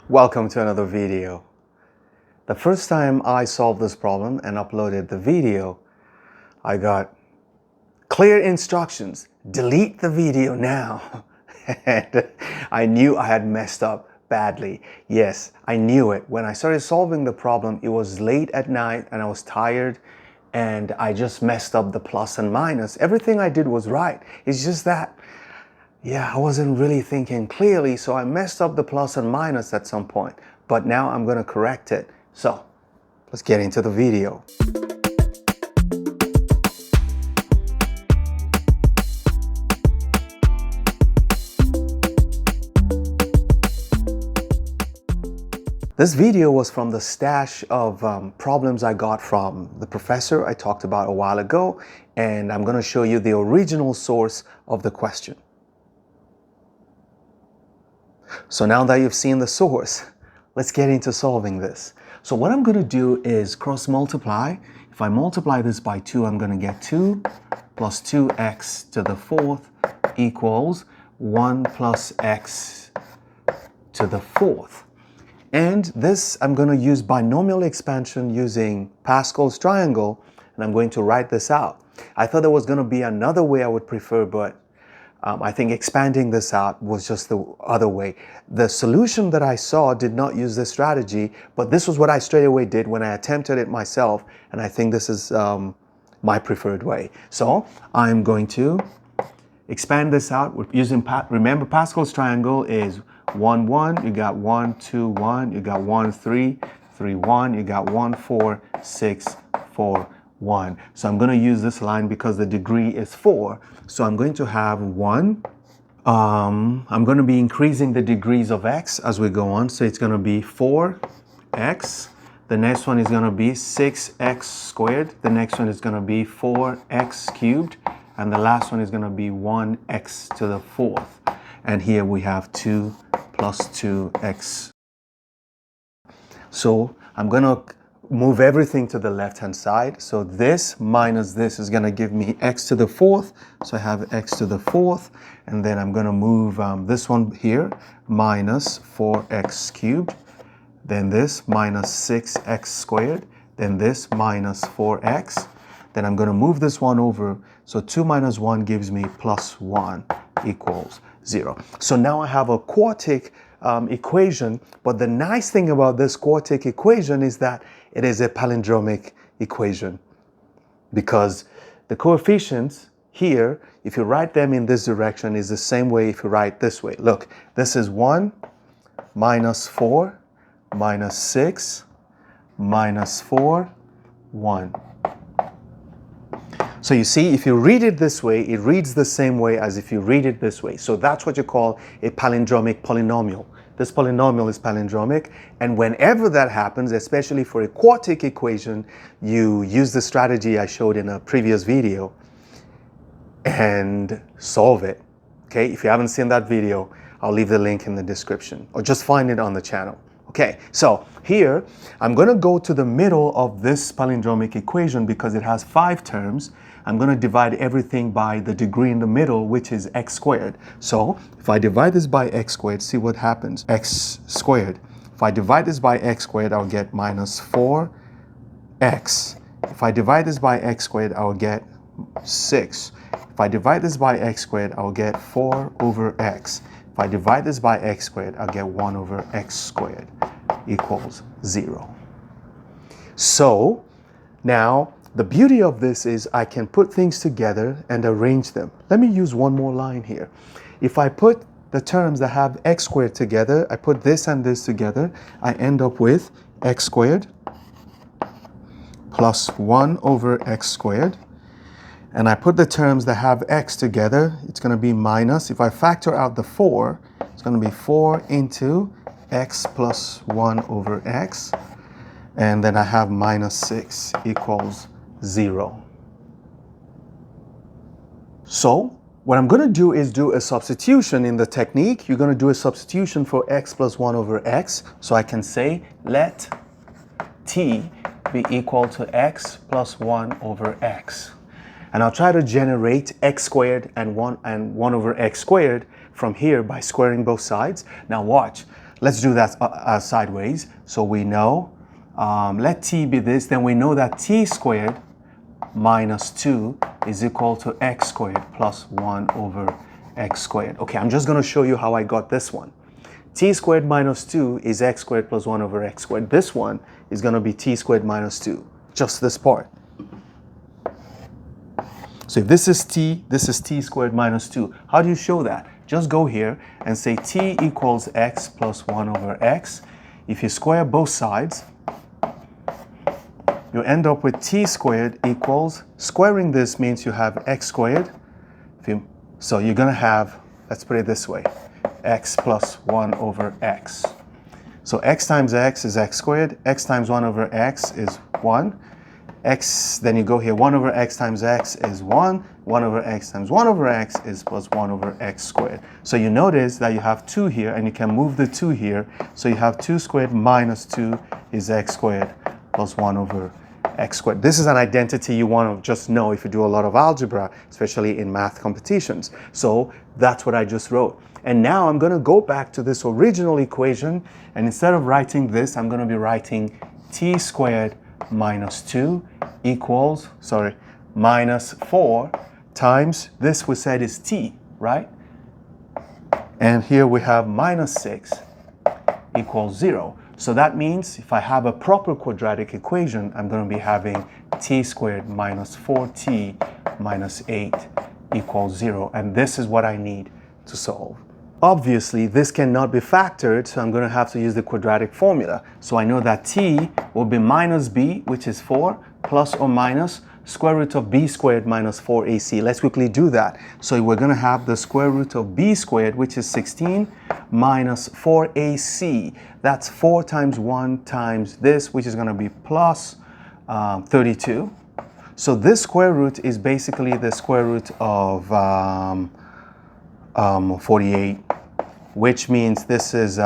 Welcome to another video. The first time I solved this problem and uploaded the video, I got clear instructions, delete the video now. And I knew I had messed up badly. Yes, I knew it. When I started solving the problem, it was late at night and I was tired and I just messed up the plus and minus. Everything I did was right. It's just that I wasn't really thinking clearly, so I messed up the plus and minus at some point. But now I'm going to correct it. So let's get into the video. This video was from the stash of problems I got from the professor I talked about a while ago, and I'm going to show you the original source of the question. So now that you've seen the source, let's get into solving this. So what I'm going to do is cross multiply. If I multiply this by 2, I'm going to get 2 plus 2x to the 4th equals 1 plus x to the 4th. And this, I'm going to use binomial expansion using Pascal's triangle, and I'm going to write this out. I thought there was going to be another way I would prefer, but I think expanding this out was just the other way. The solution that I saw did not use this strategy, but this was what I straight away did when I attempted it myself, and I think this is my preferred way. So I'm going to expand this out using, remember Pascal's triangle is 1, 1, you got 1, 2, 1, you got 1, 3, 3, 1, you got 1, 4, 6, 4, 1. So I'm going to use this line because the degree is 4. So I'm going to have 1. I'm going to be increasing the degrees of x as we go on. So it's going to be 4x. The next one is going to be 6x squared. The next one is going to be 4x cubed. And the last one is going to be 1x to the 4th. And here we have 2 plus 2x. So I'm going to move everything to the left-hand side. So this minus this is going to give me x to the 4th. So I have x to the 4th. And then I'm going to move this one here, minus 4x cubed. Then this minus 6x squared. Then this minus 4x. Then I'm going to move this one over. So 2 minus 1 gives me plus 1 equals 0. So now I have a quartic equation, but the nice thing about this quartic equation is that it is a palindromic equation because the coefficients here, if you write them in this direction, is the same way if you write this way. Look, this is 1 minus 4 minus 6 minus 4, 1. So you see, if you read it this way, it reads the same way as if you read it this way. So that's what you call a palindromic polynomial. This polynomial is palindromic, and whenever that happens, especially for a quartic equation, you use the strategy I showed in a previous video and solve it. Okay, if you haven't seen that video, I'll leave the link in the description, or just find it on the channel. Okay, so here, I'm going to go to the middle of this palindromic equation because it has 5 terms. I'm going to divide everything by the degree in the middle, which is x squared. So if I divide this by x squared, see what happens. X squared. If I divide this by x squared, I'll get minus 4x. If I divide this by x squared, I'll get 6. If I divide this by x squared, I'll get 4 over x. If I divide this by x squared, I'll get 1 over x squared equals 0. So now the beauty of this is I can put things together and arrange them. Let me use one more line here. If I put the terms that have x squared together, I put this and this together, I end up with x squared plus 1 over x squared. And I put the terms that have x together, it's going to be minus. If I factor out the 4, it's going to be 4 into x plus 1 over x. And then I have minus 6 equals 0. So what I'm going to do is do a substitution in the technique. You're going to do a substitution for x plus 1 over x. So I can say let t be equal to x plus 1 over x. And I'll try to generate x squared and 1 over x squared from here by squaring both sides. Now watch. let's do that sideways. So we know, let t be this, then we know that t squared minus 2 is equal to x squared plus 1 over x squared. Okay, I'm just going to show you how I got this one. T squared minus 2 is x squared plus 1 over x squared. This one is going to be t squared minus 2, just this part. So if this is t squared minus 2. How do you show that? Just go here and say t equals x plus 1 over x. If you square both sides, you end up with t squared equals, squaring this means you have x squared. So you're going to have, let's put it this way, x plus 1 over x. So x times x is x squared, x times 1 over x is 1. X, then you go here, 1 over x times x is 1, 1 over x times 1 over x is plus 1 over x squared. So you notice that you have 2 here, and you can move the 2 here. So you have 2 squared minus 2 is x squared plus 1 over x squared. This is an identity you want to just know if you do a lot of algebra, especially in math competitions. So that's what I just wrote. And now I'm going to go back to this original equation, and instead of writing this, I'm going to be writing t squared minus 2 equals, minus 4 times, this we said is t, right? And here we have minus 6 equals 0. So that means if I have a proper quadratic equation, I'm going to be having t squared minus 4t minus 8 equals 0. And this is what I need to solve. Obviously, this cannot be factored, so I'm going to have to use the quadratic formula. So I know that t will be minus b, which is 4, plus or minus square root of b squared minus 4ac. Let's quickly do that. So we're going to have the square root of b squared, which is 16, minus 4ac. That's 4 times 1 times this, which is going to be plus 32. So this square root is basically the square root of 48, which means this is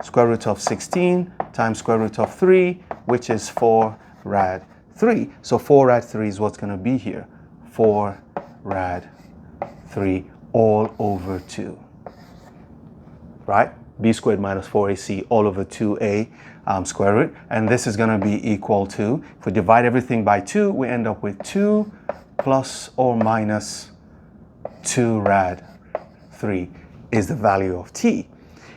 square root of 16 times square root of 3, which is 4 rad 3. So 4 rad 3 is what's going to be here. 4 rad 3 all over 2. Right? B squared minus 4ac all over 2a square root. And this is going to be equal to, if we divide everything by 2, we end up with 2 plus or minus 2 rad 3 is the value of t.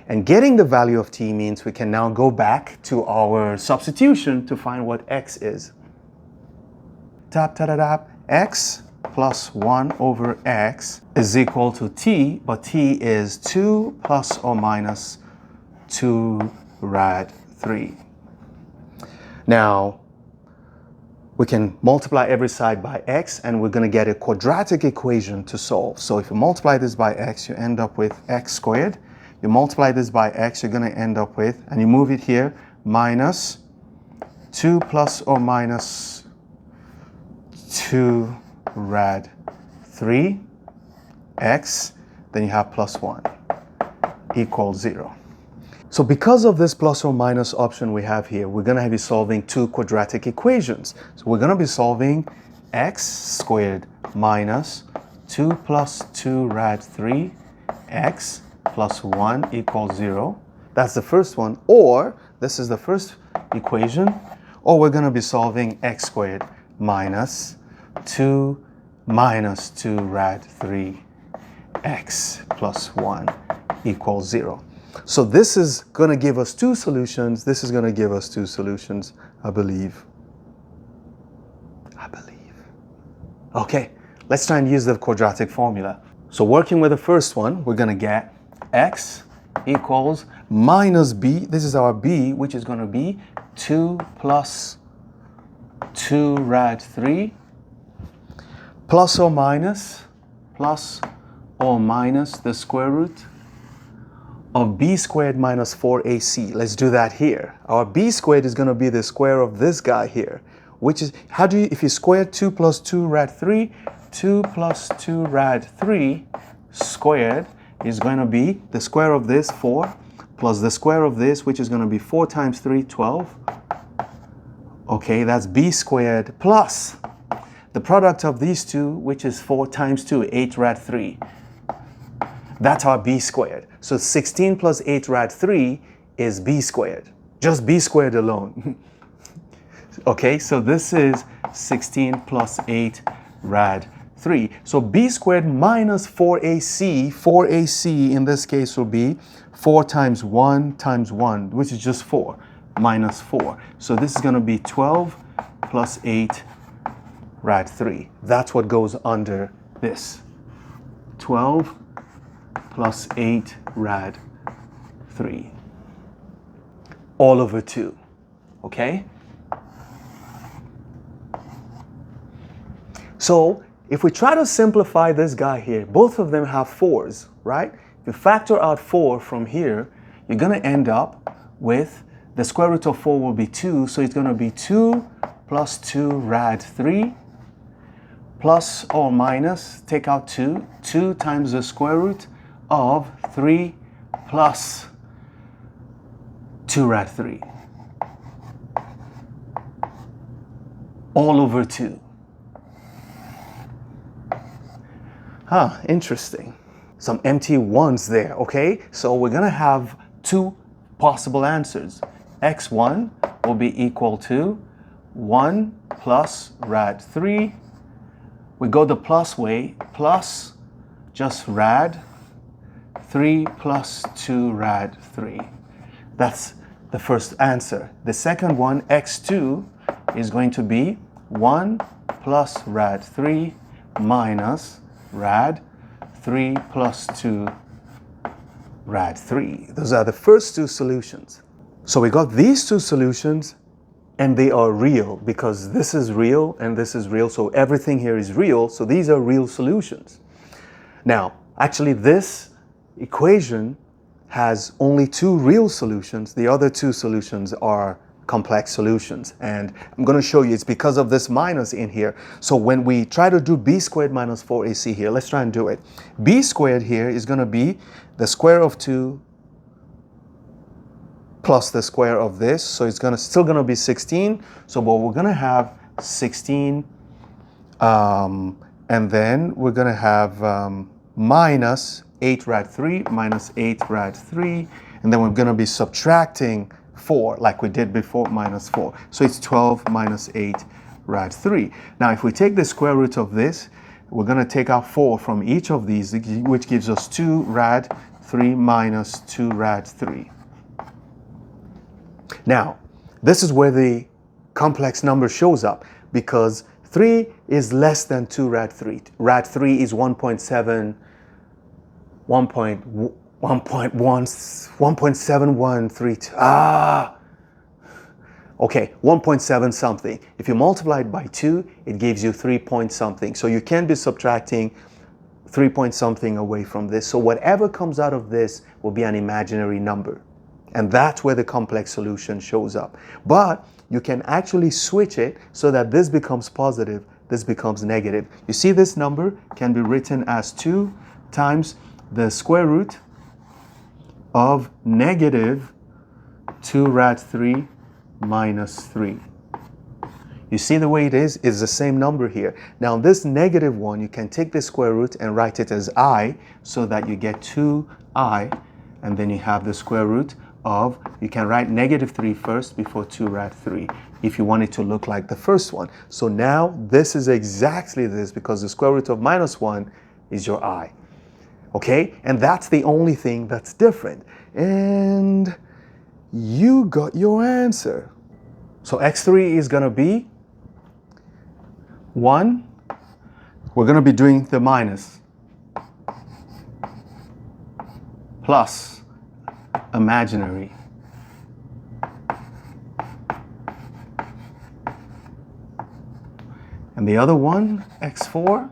And getting the value of t means we can now go back to our substitution to find what x is. Tap, tap, tap, tap. X plus 1 over x is equal to t, but t is 2 plus or minus 2 rad 3. Now, we can multiply every side by x, and we're going to get a quadratic equation to solve. So if you multiply this by x, you end up with x squared. You multiply this by x, you're going to end up with, and you move it here, minus 2 plus or minus 2 rad 3 x, then you have plus 1 equals 0. So because of this plus or minus option we have here, we're going to be solving two quadratic equations. So we're going to be solving x squared minus 2 plus 2 rad 3 x plus 1 equals 0. That's the first one. Or, this is the first equation. Or we're going to be solving x squared minus 2 rad 3 x plus 1 equals 0. So this is going to give us two solutions. This is going to give us two solutions, I believe. Okay, let's try and use the quadratic formula. So working with the first one, we're going to get x equals minus b. This is our b, which is going to be 2 plus 2 rad 3 plus or minus the square root of b squared minus 4ac. Let's do that here. Our b squared is going to be the square of this guy here, which is, if you square 2 plus 2 rad 3, 2 plus 2 rad 3 squared is going to be the square of this, 4, plus the square of this, which is going to be 4 times 3, 12. Okay, that's b squared plus the product of these two, which is 4 times 2, 8 rad 3. That's our b squared. So 16 plus 8 rad 3 is b squared. Just b squared alone. Okay, so this is 16 plus 8 rad 3. So b squared minus 4ac, 4ac in this case will be 4 times 1 times 1, which is just 4, minus 4. So this is going to be 12 plus 8 rad 3. That's what goes under this. 12 plus 8 rad 3. All over 2. Okay? So if we try to simplify this guy here, both of them have 4s, right? If you factor out 4 from here, you're going to end up with the square root of 4 will be 2. So it's going to be 2 plus 2 rad 3 plus or minus, take out 2. 2 times the square root of 3 plus 2 rad 3. All over 2. Huh, interesting. Some empty ones there, okay? So we're gonna have 2 possible answers. x1 will be equal to 1 plus rad 3. We go the plus way, plus just rad 3 plus 2 rad 3. That's the first answer. The second one, x2, is going to be 1 plus rad 3 minus rad 3 plus 2 rad 3. Those are the first 2 solutions. So we got these 2 solutions, and they are real because this is real and this is real. So everything here is real. So these are real solutions. Now, actually this equation has only 2 real solutions. The other 2 solutions are complex solutions. And I'm going to show you it's because of this minus in here. So when we try to do b squared minus 4ac here, let's try and do it. B squared here is going to be the square of 2 plus the square of this. So it's still going to be 16. So but we're going to have 16 and then we're going to have minus 8 rad 3 minus 8 rad 3. And then we're going to be subtracting 4 like we did before, minus 4. So it's 12 minus 8 rad 3. Now if we take the square root of this, we're going to take out 4 from each of these, which gives us 2 rad 3 minus 2 rad 3. Now this is where the complex number shows up because 3 is less than 2 rad 3. Rad 3 is 1.7, 1.7132. Okay, 1.7 something. If you multiply it by 2, it gives you 3 point something. So you can't be subtracting 3 point something away from this. So whatever comes out of this will be an imaginary number. And that's where the complex solution shows up. But you can actually switch it so that this becomes positive, this becomes negative. You see this number can be written as 2 times the square root of negative 2 rad 3 minus 3. You see the way it is? It's the same number here. Now this negative one, you can take the square root and write it as I so that you get 2i, and then you have the square root of, you can write negative 3 first before 2 rad 3 if you want it to look like the first one. So now this is exactly this because the square root of minus 1 is your I. Okay, and that's the only thing that's different. And you got your answer. So x3 is going to be 1. We're going to be doing the minus plus imaginary and the other one, x4,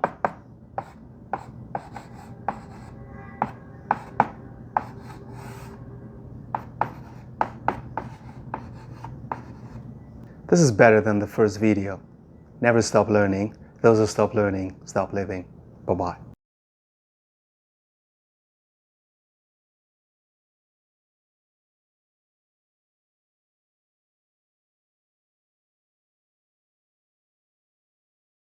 this is better than the first video. Never stop learning. Those who stop learning, stop living. Bye-bye.